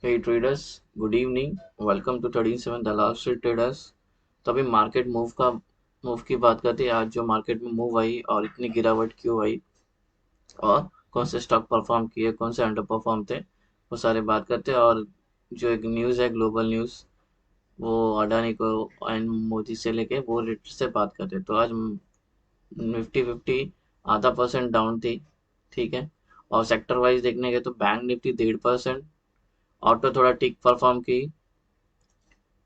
Hey traders, good evening. Welcome to 37 Dalal Street traders. तो अभी market move की बात करते हैं। आज जो मार्केट में मूव आई और इतनी गिरावट क्यों आई और कौन से स्टॉक परफॉर्म किए, कौन से अंडर परफॉर्म थे, वो सारे बात करते हैं। और जो एक न्यूज़ है, ग्लोबल न्यूज़, वो अडानी को एंड मोदी से लेके वो रेट से बात करते हैं। तो आज निफ्टी फिफ्टी ½ % डाउन थी। ठीक है। और सेक्टर वाइज देखने गए तो बैंक निफ्टी 1.5%, ऑटो थोड़ा ठीक परफॉर्म की,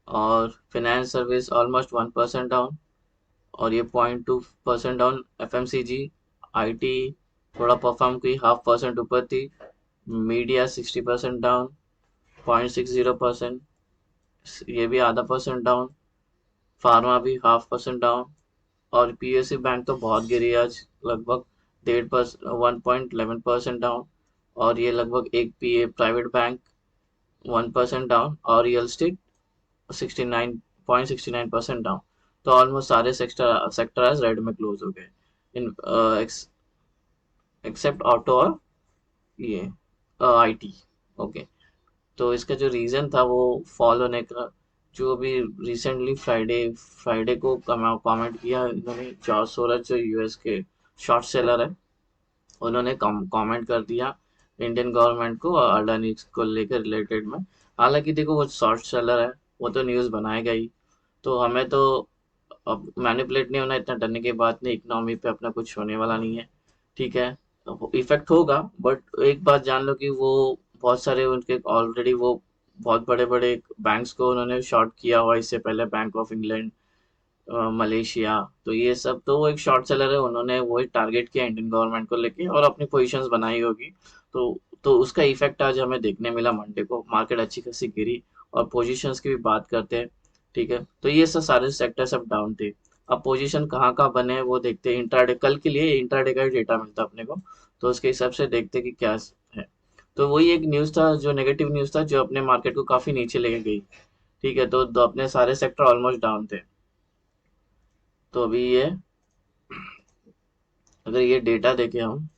और फाइनेंस सर्विस ऑलमोस्ट 1% डाउन, और ये 0.2% डाउन। एफएमसीजी, आईटी थोड़ा परफॉर्म की, ½ % ऊपर थी। मीडिया 60% डाउन, 0.60%, ये भी ½ % डाउन। फार्मा भी ½ % डाउन। और पीएसयू बैंक तो बहुत गिरी आज, लगभग 1.5%, 1.11% डाउन। और ये लगभग एक पीए प्राइवेट बैंक 1% डाउन, और रियल स्टेट 69.69% डाउन। तो ऑलमोस्ट सारे सेक्टर आज रेड में क्लोज हो गए, इन एक्सेप्ट ऑटो और ये आईटी। ओके। तो इसका जो रीजन था वो फॉल होने का, जो अभी रिसेंटली फ्राइडे को कमेंट किया इन्होंने, जॉर्ज सोरस जो यूएस के शॉर्ट सेलर है, उन्होंने कमेंट कर दिया इंडियन गवर्नमेंट को और अडानी को लेकर रिलेटेड में। हालांकि देखो, वो शॉर्ट सेलर है, वो तो न्यूज़ बनाएगा ही। तो हमें तो अब मैनिपुलेट नहीं होना, इतना डरने की बात नहीं, इकोनॉमी पे अपना कुछ होने वाला नहीं है। ठीक है। इफेक्ट होगा, बट एक बात जान लो कि वो बहुत सारे उनके ऑलरेडी वो बहुत बड़े बड़े बैंक्स को उन्होंने शॉर्ट किया हुआ इससे पहले, बैंक ऑफ इंग्लैंड, मलेशिया। तो ये सब तो वो एक शॉर्ट सेलर है, उन्होंने वही टारगेट किया इंडियन गवर्नमेंट को लेके और अपनी पोजीशंस बनाई होगी। तो उसका इफेक्ट आज हमें देखने मिला। मंडे को मार्केट अच्छी खासी गिरी। और पोजीशंस की भी बात करते हैं। ठीक है। तो ये सब सारे सेक्टर सब डाउन थे। अब पोजीशन कहाँ कहाँ बने हैं वो देखते हैं। इंट्राडे कल के लिए इंट्राडे का डेटा मिलता है अपने को, तो उसके हिसाब से देखते हैं कि क्या है। तो वही एक न्यूज़ था, जो नेगेटिव न्यूज़ था, जो अपने मार्केट को काफी नीचे लेके गई। ठीक है। तो अपने सारे सेक्टर ऑलमोस्ट डाउन थे। तो अभी ये, अगर ये डेटा देखें हम,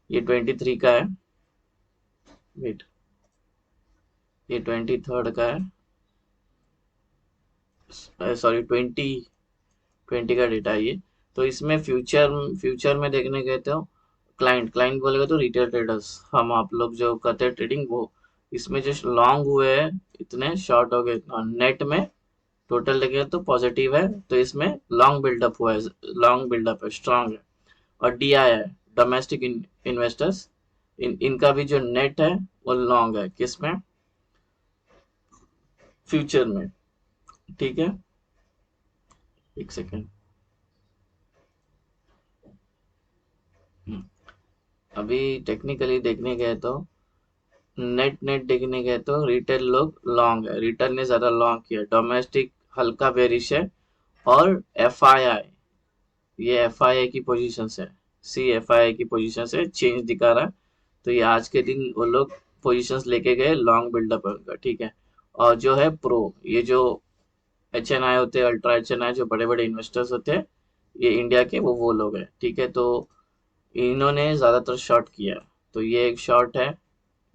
ये 23 का है। वेट, ये 23 का है, सॉरी 2020 का डेटा है ये। तो इसमें फ्यूचर फ्यूचर में देखने गए तो क्लाइंट क्लाइंट बोलेगा तो रिटेल ट्रेडर्स, हम आप लोग जो करते हैं ट्रेडिंग, वो इसमें जो लॉन्ग हुए हैं इतने, शॉर्ट हो गए इतना, नेट में टोटल देखें तो पॉजिटिव है। तो इसमें लॉन्ग बिल्डअप हुआ है, लॉन्ग बिल्डअप है, स्ट्रांग है। और डीआई है, डोमेस्टिक इन्वेस्टर्स, इनका भी जो नेट है वो लॉन्ग है, किसमें, फ्यूचर में। ठीक है। एक सेकेंड। अभी टेक्निकली देखने गए तो, नेट नेट देखने गए तो रिटेल लोग लॉन्ग है, रिटेल ने ज्यादा लॉन्ग किया, डोमेस्टिक हल्का बेरिश है। और एफआईआई, ये एफआईआई की पोजीशन है, सी एफआईआई की पोजीशन से चेंज दिखा रहा है। तो ये आज के दिन वो लोग पोजीशंस लेके गए, लॉन्ग बिल्डअप है उनका। ठीक है। और जो है प्रो, ये जो एचएनआई होते हैं, अल्ट्रा एचएनआई, जो बड़े बड़े इन्वेस्टर्स होते हैं ये इंडिया के, वो लोग हैं। ठीक है। तो इन्होंने ज्यादातर शॉर्ट किया। तो ये एक शॉर्ट है,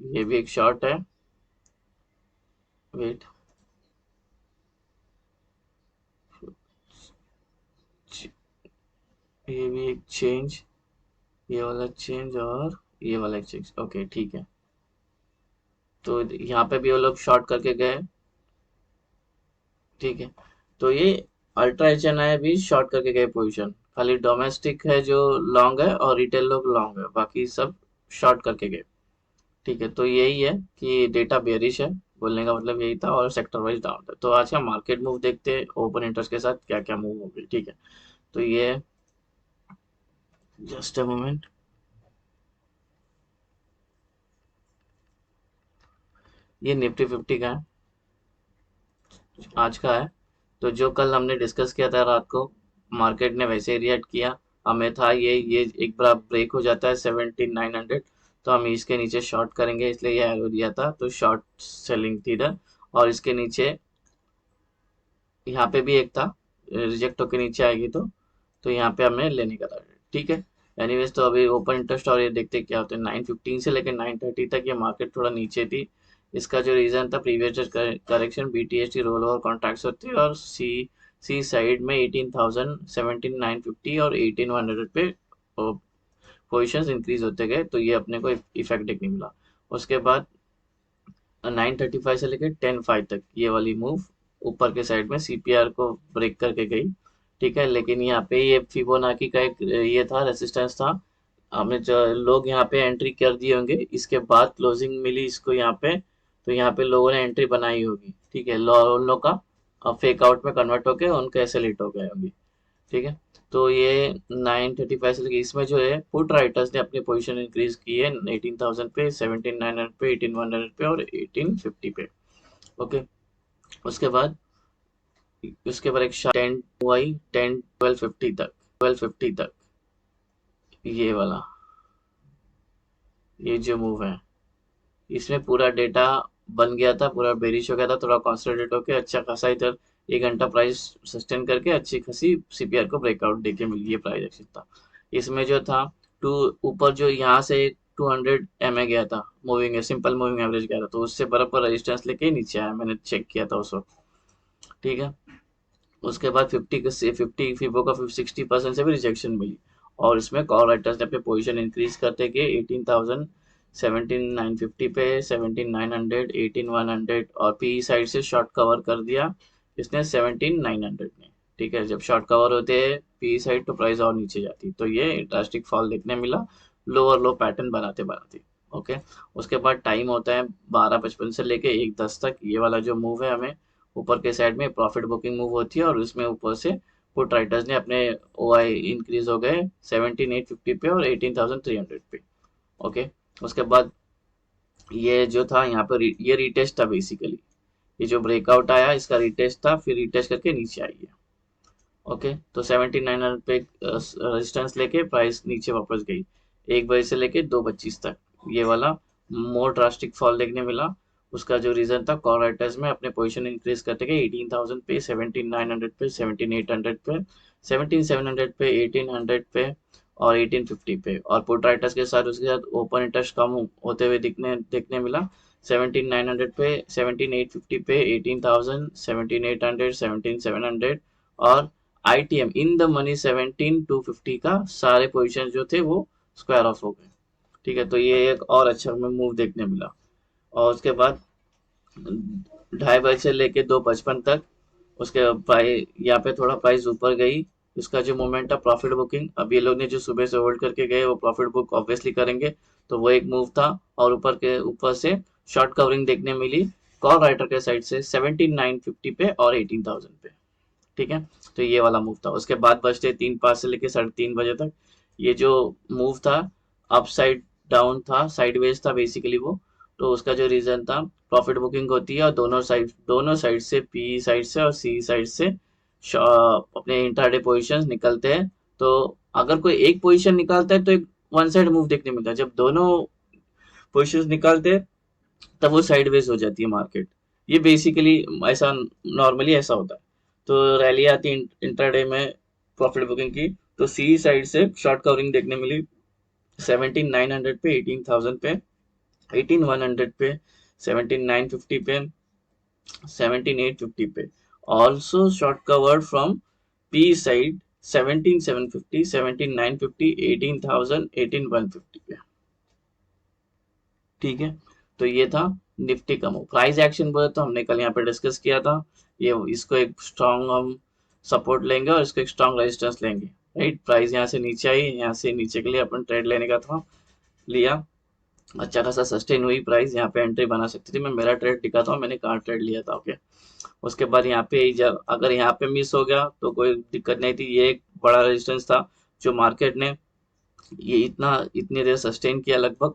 ये भी एक शॉर्ट है। वेट, ये भी एक चेंज, ये वाला चेंज, और ये वाला एक चेंज। ओके, ठीक है। तो यहाँ पे भी वो लोग शॉर्ट करके गए। ठीक है। तो ये अल्ट्रा एचएनआई भी शॉर्ट करके गए पोजीशन, खाली डोमेस्टिक है जो लॉन्ग है, और रिटेल लोग लॉन्ग है, बाकी सब शॉर्ट करके गए। ठीक है। तो यही है कि डेटा बेरिश है, बोलने का मतलब यही था, और सेक्टर वाइज डाउन था। तो आज का मार्केट मूव देखते हैं ओपन इंटरेस्ट के साथ क्या क्या मूव हो गई। ठीक है। तो ये, जस्ट अ मोमेंट, ये निफ्टी फिफ्टी का है, आज का है। तो जो कल हमने डिस्कस किया था रात को, मार्केट ने वैसे ही रिएक्ट किया। हमें था ये एक बार ब्रेक हो जाता है 17,900, तो हम इसके नीचे शॉर्ट करेंगे, इसलिए ये एरो दिया था। तो शॉर्ट सेलिंग थी इधर। और इसके नीचे यहाँ पे भी एक था, रिजेक्ट होके नीचे आएगी तो यहाँ पे हमें लेने का था। ठीक है। एनीवेज, तो अभी ओपन इंटरेस्ट और ये देखते क्या होता है। 9:15 से लेकर 9:30 तक ये मार्केट थोड़ा नीचे थी, इसका जो रीजन था previous correction, BTST roll over contracts होते हैं, और सी साइड में 18,000, 17,950 और 18,100 पे पोजिशंस इंक्रीज होते गए, तो ये अपने को इफेक्ट देखने मिला। उसके बाद 9:35 से लेकर 10:05 तक ये वाली मूव ऊपर के साइड में CPR को ब्रेक करके गई, ठीक है। लेकिन यहाँ पे ये फिबोनाची का एक ये था, रेसिस्टेंस था, हमें जो लोग यहाँ पे एंट्री कर दिए होंगे, इसके बाद क्लोजिंग मिली इसको यहाँ पे, तो यहाँ पे लोगों ने एंट्री बनाई होगी, ठीक है। उन लोग का फेक आउट में कन्वर्ट होके उनके ऐसे लेट हो गए होंगे, ठीक है। तो ये 9:35 से लेके इसमें जो है पुट राइटर्स ने अपनी पोजीशन इंक्रीज की है 18,000 पे, 17,900 पे, 18,100 पे और 1850 पे, ओके। उसके बाद एक 10 हुई, 10 1250 तक, 1250 तक ये वाला, ये जो मूव है, इसमें पूरा डेटा बन गया था, पूरा बेरिश हो गया था, थोड़ा कॉन्संट्रेट होकर अच्छा खासा इधर 1 घंटा प्राइस सस्टेन करके अच्छी खासी CPR को ब्रेकआउट देके मिल गई प्राइस एक्शन था। इसमें जो था टू ऊपर जो यहाँ से 200 MA गया था, मूविंग है सिंपल मूविंग एवरेज गया था, तो उससे बराबर रेजिस्टेंस लेके नीचे आया, मैंने चेक किया था उस वक्त, ठीक है। उसके बाद 50 फिबो का 60% से भी रिजेक्शन मिली, और इसमें कॉल राइटर्स ने अपने पोजीशन इंक्रीज करते गए 18,000, 17,950 पे, 17,900, 18,100, और PE साइड से शॉर्ट कवर कर दिया इसने 17,900 में, ठीक है। जब शॉर्ट कवर होते हैं PE साइड तो प्राइस और नीचे जाती, तो ये ड्रास्टिक फॉल देखने मिला लोअर लो पैटर्न बनाते बनाते, ओके। उसके बाद टाइम होता है 12:55 से लेके 1:10 तक, ये वाला जो मूव है हमें ऊपर के साइड में प्रॉफिट बुकिंग मूव होती है, और उसमें ऊपर से पुट राइटर्स ने अपने OI इंक्रीज हो गए 17,850 पे और 18,300 पे, ओके। उसके बाद ये जो था यहाँ पर ये रीटेस्ट था बेसिकली, ये जो ब्रेकआउट आया इसका रीटेस्ट था, फिर रीटेस्ट करके नीचे आई है, ओके। तो 17,900 पे रेजिस्टेंस लेके प्राइस नीचे वापस गई 1 बजे से लेके 2:25 तक, ये वाला मोर ड्रास्टिक फॉल देखने मिला। उसका जो रीजन था कॉल राइटर्स में अपने पोजीशन इंक्रीज करते गए 18,000 पे, 17,900 पे, 17,800 पे, 17,700 पे, 1800 पे और 1850 पे, और पुट राइटर्स के साथ उसके साथ ओपन इंटरेस्ट कम होते हुए दिखने देखने मिला 17,900 पे, 17,850 पे, 18,000, 17,800, 17,700 और ITM इन द मनी 17,250 का सारे पोजीशन जो थे वो स्क्वायर ऑफ हो गए, ठीक है। तो ये एक और अच्छा हमें मूव देखने मिला। और उसके बाद 2:30 से लेके 2:55 तक उसके प्राइस यहाँ पे थोड़ा प्राइस ऊपर गई, उसका जो मोमेंट था प्रॉफिट बुकिंग, अब ये लोग ने जो सुबह से होल्ड करके गए वो प्रॉफिट बुक ऑब्वियसली करेंगे, तो वो एक मूव था। और ऊपर से शॉर्ट कवरिंग देखने मिली कॉल राइटर के साइड से 17,950 पे और 18,000 पे, ठीक है। तो ये वाला मूव था। उसके बाद बजते 3:05 से लेके 3:30 बजे तक ये जो मूव था अपसाइड डाउन था, साइडवेज था बेसिकली वो, तो उसका जो रीजन था प्रॉफिट बुकिंग होती है और दोनों साइड से पी साइड से और सी साइड से अपने इंट्राडे पोजीशंस निकलते हैं। तो अगर कोई एक पोजीशन निकालता है तो एक वन साइड मूव देखने मिलता है, जब दोनों पोजीशंस निकालते हैं तब वो साइडवेज हो जाती है मार्केट। ये बेसिकली ऐसा नॉर्मली ऐसा होता है। तो रैली आती है इंट्राडे में प्रॉफिट बुकिंग की, तो सी साइड से शॉर्ट कवरिंग देखने मिली 17,900 पे, 18,000 पे, 18,100 पे, 17,950 पे, 17,850 पे, also short covered from P side 17,750, 17,950, 18,000, 18,150 पे, ठीक है। तो ये था निफ्टी का मूव। प्राइस एक्शन बोले तो हमने कल यहाँ पे डिस्कस किया था, ये इसको एक स्ट्रॉन्ग हम सपोर्ट लेंगे और इसको एक स्ट्रॉन्ग रेजिस्टेंस लेंगे, राइट। प्राइस यहाँ से नीचे आई, यहाँ से नीचे के लिए अपन ट्रेड लेने का था, लिया, अच्छा खासा सस्टेन हुई प्राइस, यहाँ पे एंट्री बना सकती थी। मैं मेरा ट्रेड दिखाता हूँ मैंने कहाँ ट्रेड लिया था, ओके। उसके बाद यहाँ पे जब अगर यहाँ पे मिस हो गया तो कोई दिक्कत नहीं थी, ये एक बड़ा रेजिस्टेंस था जो मार्केट ने ये इतनी देर सस्टेन किया, लगभग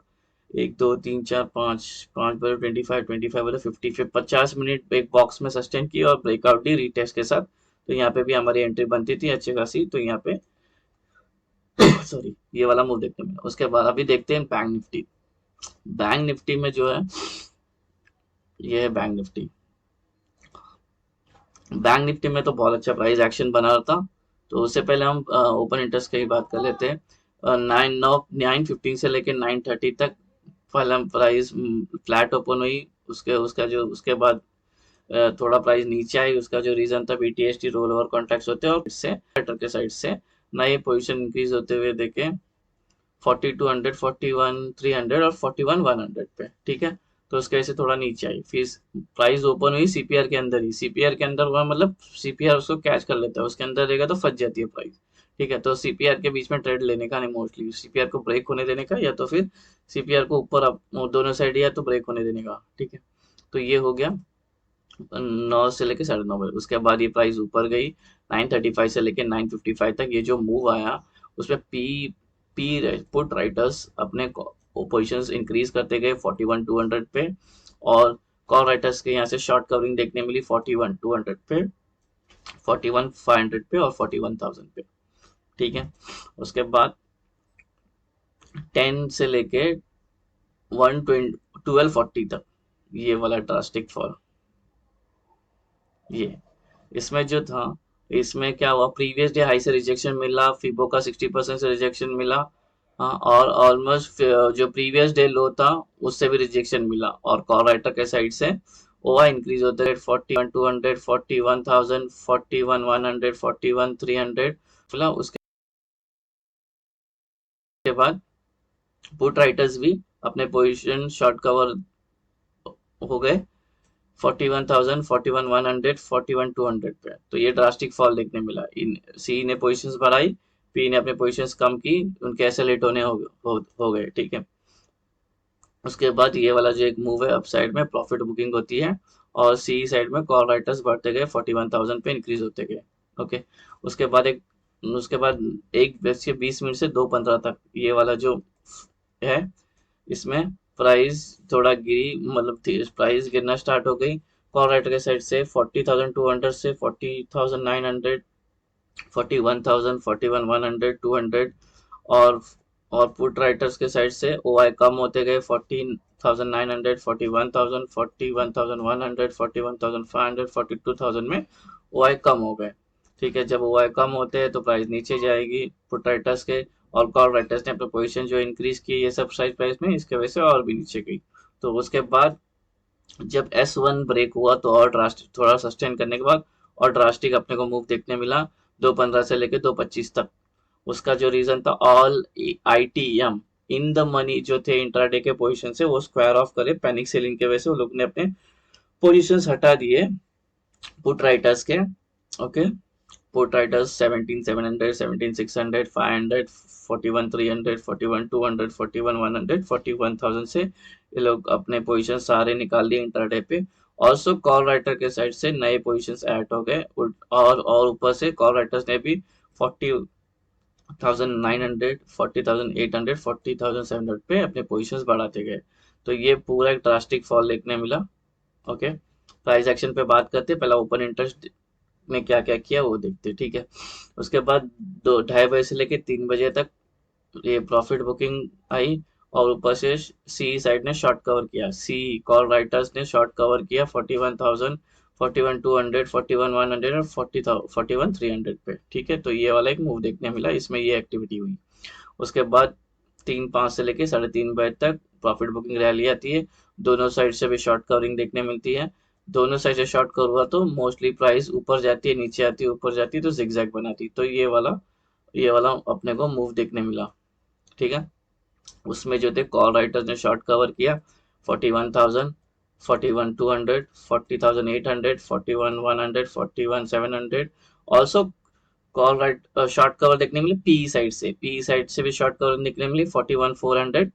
1 2 3 4 5 5 बजे 25 बजे 50 फिर 50 मिनट एक बॉक्स में सस्टेन किया और ब्रेकआउट दी रीटेस्ट के साथ। तो यहाँ पे भी हमारी एंट्री बनती थी अच्छी खासी, तो यहाँ पे सॉरी ये वाला मूव देखने मिला। उसके बाद अभी देखते हैं बैंक निफ्टी। बैंक निफ्टी में जो है ये है बैंक निफ्टी। बैंक निफ्टी में तो बहुत अच्छा प्राइस एक्शन बना रहा था। तो उससे पहले हम ओपन इंटरेस्ट की बात कर लेते हैं। 9:15 से लेकर 9:30 तक पहले प्राइस फ्लैट ओपन हुई, उसके उसका जो उसके बाद थोड़ा प्राइस नीचे आई। उसका जो रीजन था बीटीएसटी रोल ओवर कॉन्ट्रैक्ट्स होते हैं और इससे सेटर के साइड से नए पोजीशन इंक्रीज होते हुए देखे 4200, 41,300 और 41,100 पे, ठीक है। तो उसके वजह से थोड़ा नीचे आई, फिर प्राइस ओपन हुई सीपीआर के अंदर ही। सीपीआर के अंदर हुआ मतलब सीपीआर उसको कैच कर लेता है, उसके अंदर रहेगा तो फंस जाती है प्राइस, ठीक है। तो सीपीआर के बीच में ट्रेड लेने का नहीं, मोस्टली सीपीआर को ब्रेक होने देने का, या तो फिर सीपीआर को ऊपर अप दोनों साइड या तो ब्रेक होने देने का, ठीक है। तो ये हो गया 9 से लेके 9:30 बजे। उसके बाद ये प्राइस ऊपर गई 935 से लेके 955 तक। ये जो मूव आया उसमें पी पी पुट राइटर्स अपने पोजिशंस इंक्रीज करते गए 41,200 पे, और कॉल राइटर्स के यहाँ से शॉर्ट कवरिंग देखने मिली 41,200 पे, 41,500 पे और 41,000 पे, ठीक है। उसके बाद 10 से लेके 1240 तक ये वाला ड्रास्टिक फॉल। ये इसमें जो था, इसमें क्या हुआ, प्रीवियस डे हाई से रिजेक्शन मिला, फिबो का 60% से रिजेक्शन मिला, हाँ, और ऑलमोस्ट जो प्रीवियस डे लो था उससे भी रिजेक्शन मिला, और कॉल राइटर के साइड से ओवा इंक्रीज होते रहे 41,200, 41,000, 41,100, 41,300 मिला। उसके बाद पुट राइटर्स भी अपने पोजीशन शॉर्ट कवर हो गए 41,000, 41,100, 41,200 पे। तो ये ड्रास्टिक फॉल देखने मिला। इन सी ने पोजीशंस बढ़ाई, पी ने अपने पोजीशंस कम की, उनके ऐसे लेट होने हो गए, ठीक है। उसके बाद ये वाला जो एक मूव है अपसाइड में प्रॉफिट बुकिंग होती है, और सी साइड में कॉल राइटर्स बढ़ते गए 41,000 पे इंक्रीज होते गए, ओके। उसके बाद उसके बाद 1:20 से 2:15 तक ये वाला जो है, इसमें प्राइस थोड़ा गिरी, मतलब प्राइस गिरना स्टार्ट हो गई। कॉल राइटर के साइड से 40,200 से 40,900, 41,000, 41,100, 200, और पुट राइटर्स के साइड से ओआई कम होते गए 14,900, 41,000, 41,100, 41,500, 42,000 में ओआई कम हो गए, ठीक है। जब ओआई कम होते हैं तो प्राइस नीचे जाएगी पुट राइटर्स के, और कॉल राइटर्स ने अपने पोजीशन जो इंक्रीज की ये सब साइड प्राइस में, इसके वजह से और भी नीचे गई। तो उसके बाद जब S1 ब्रेक हुआ तो और ड्रास्टिक, थोड़ा सस्टेन करने के बाद और ड्रास्टिक अपने को मूव देखने मिला 2:15 से लेके 2:25 तक। उसका जो रीजन था, all ITM in the money जो थे इंट्राडे के पोजीशन से, वो स्क्वायर ऑफ करे पैनिक सेलिंग के वजह से, वो लोग ने अपने पोजीशंस हटा दिए पुट राइटर्स के, ओके। पुट राइटर्स 17,700, 17,600, 500, 41,300, 41,200, 41,100, 41,000 से ये लोग अपने पोजीशन सारे निकाल लिए इंटरडे पे। ऑल्सो कॉल राइटर के साइड से नए पोजीशंस ऐड हो गए, और ऊपर से कॉल राइटर्स ने भी 40,900, 40,800, 40,700 पे अपने पोजीशंस बढ़ाते गए। तो ये पूरा एक ड्रास्टिक फॉल देखने मिला, ओके। प्राइस एक्शन पे बात करते, पहला ओपन इंटरेस्ट में क्या क्या किया वो देखते, ठीक है। उसके बाद 2:30 बजे से लेके 3 बजे तक ये प्रॉफिट बुकिंग आई, और ऊपर से सी साइड ने शॉर्ट कवर किया, सी कॉल राइटर्स ने शॉर्ट कवर किया 41,000, 41,200, 41,100 और 41,300 पे, ठीक है। तो ये वाला एक मूव देखने मिला, इसमें ये एक्टिविटी हुई। उसके बाद 3:05 से लेके 3:30 बजे तक प्रॉफिट बुकिंग रैली आती है, दोनों साइड से भी शॉर्ट कवरिंग देखने मिलती है। दोनों साइड से शॉर्ट कवर हुआ तो मोस्टली प्राइस ऊपर जाती है, नीचे आती है, ऊपर जाती है, तो जिगजैग बनाती, तो ये वाला अपने को मूव देखने मिला, ठीक है। उसमें जो थे कॉल राइटर्स ने शॉर्ट कवर किया 41,000, 41,200, 40,800, 41,100, 41,700। Also call right short cover देखने मिली पी साइड से भी शॉर्ट कवर देखने मिली 41,400,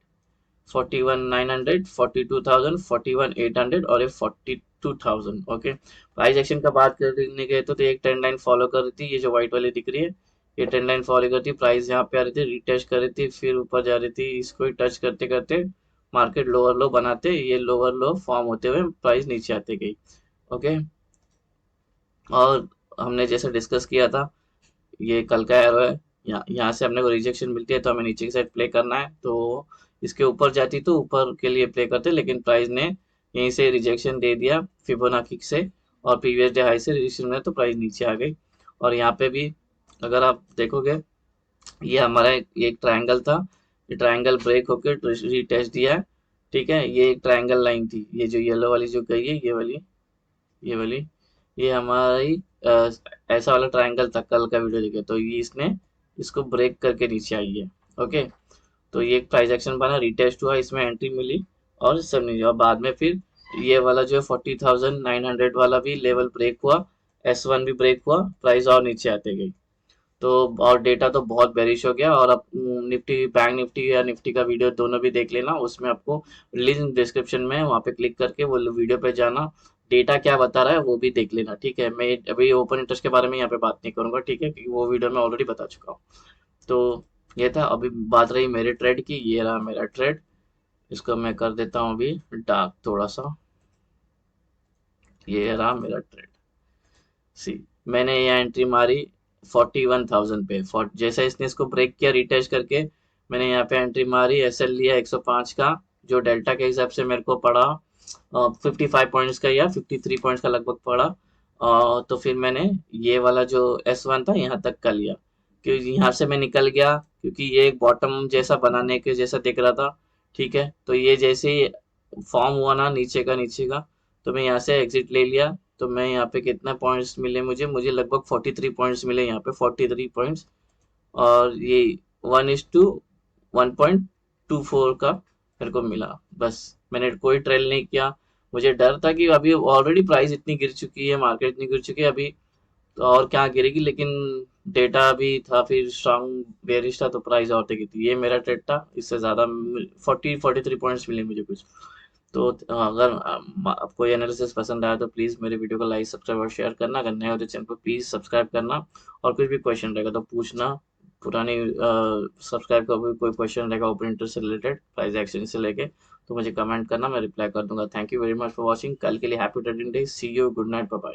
41,900, 42,000, 41,800 और एक 42,000, ओके। प्राइस एक्शन का बात करने गए तो एक ट्रेंड लाइन फॉलो कर रही थी, ये जो व्हाइट वाली दिख रही है, ये ट्रेंड लाइन फॉलो करती, प्राइस यहाँ पे आ रही थी, रीटेस्ट कर रही थी, फिर ऊपर जा रही थी, इसको ही टच करते करते मार्केट लोअर लो बनाते, ये लोअर लो फॉर्म होते हुए प्राइस नीचे आते गई, ओके। और हमने जैसे डिस्कस किया था, ये कल का एरो है, यहाँ से हमने को रिजेक्शन मिलती है तो हमें नीचे की साइड प्ले करना है, तो इसके ऊपर जाती तो ऊपर के लिए प्ले करते, लेकिन प्राइस ने यहीं से रिजेक्शन दे दिया फिबोनाची से, और प्रीवियस डे हाई से रिजेक्शन में तो प्राइस नीचे आ गई। और यहाँ पे भी अगर आप देखोगे, ये हमारा एक ट्रायंगल था, ये ट्रायंगल ब्रेक होकर रीटेस्ट दिया है, ठीक है, ये एक ट्रायंगल लाइन थी, ये जो येलो वाली जो गई है, ये वाली ये हमारी अ, ऐसा वाला ट्रायंगल था कल का वीडियो देखे, तो ये इसने इसको ब्रेक करके नीचे आई है। ओके, तो ये एक प्राइस एक्शन बना, रिटेस्ट हुआ, इसमें एंट्री मिली और सब नहीं, और बाद में फिर ये वाला जो 40,900 वाला भी लेवल ब्रेक हुआ, S1 भी ब्रेक हुआ, प्राइस और नीचे आते गई। तो और डेटा तो बहुत बेरिश हो गया, और अब निफ्टी, बैंक निफ्टी या निफ्टी का वीडियो दोनों भी देख लेना, उसमें आपको लिंक डिस्क्रिप्शन में, वहाँ पे क्लिक करके वो वीडियो पे जाना, डेटा क्या बता रहा है वो भी देख लेना। ठीक है, मैं अभी ओपन इंटरेस्ट के बारे में यहाँ पे बात नहीं करूंगा, ठीक है, क्योंकि वो वीडियो मैं ऑलरेडी बता चुका हूँ। तो ये था, अभी बात रही मेरे ट्रेड की, ये रहा मेरा ट्रेड। इसको मैं कर देता हूँ अभी डार्क थोड़ा सा, ये रहा मेरा ट्रेड। सी, मैंने ये एंट्री मारी 41,000 पे, जैसे इसने इसको ब्रेक किया रिटेस्ट करके, मैंने यहाँ पे एंट्री मारी, एसएल लिया 105 का, जो डेल्टा के हिसाब से मेरे को पड़ा 55 पॉइंट्स का या 53 पॉइंट्स का लगभग पड़ा। तो फिर मैंने ये वाला जो S1 था यहाँ तक का लिया, क्योंकि यहाँ से मैं निकल गया, क्योंकि ये एक बॉटम जैसा बनाने के जैसा दिख रहा था। ठीक है, तो ये जैसे ही फॉर्म हुआ ना नीचे का, तो मैं यहाँ से एग्जिट ले लिया। तो मैं यहाँ पे कितना पॉइंट्स मिले मुझे लगभग 43 पॉइंट्स मिले यहाँ पे, 43 पॉइंट्स। और ये 1:1.24 का मेरे को मिला। बस, मैंने कोई ट्रेल नहीं किया। मुझे डर था कि अभी ऑलरेडी प्राइस इतनी गिर चुकी है, मार्केट इतनी गिर चुकी है अभी, तो और क्या गिरेगी, लेकिन डेटा भी था फिर स्ट्रांग बेरिश था, तो प्राइस और गिरती थी। ये मेरा ट्रेड था, इससे ज़्यादा 43 पॉइंट्स मिले मुझे कुछ। तो अगर आपको ये एनालिसिस पसंद आया तो प्लीज़ मेरे वीडियो को लाइक, सब्सक्राइब और शेयर करना। अगर नए हो तो चैनल को प्लीज़ सब्सक्राइब करना, और कुछ भी क्वेश्चन रहेगा तो पूछना। पुरानी सब्सक्राइब का भी कोई क्वेश्चन रहेगा ओपन इंटरेस्ट से रिलेटेड, प्राइस एक्शन से लेके, तो मुझे कमेंट करना, मैं रिप्लाई कर दूंगा। Thank you very much for watching. कल के लिए happy trading day, see you, good night, bye bye.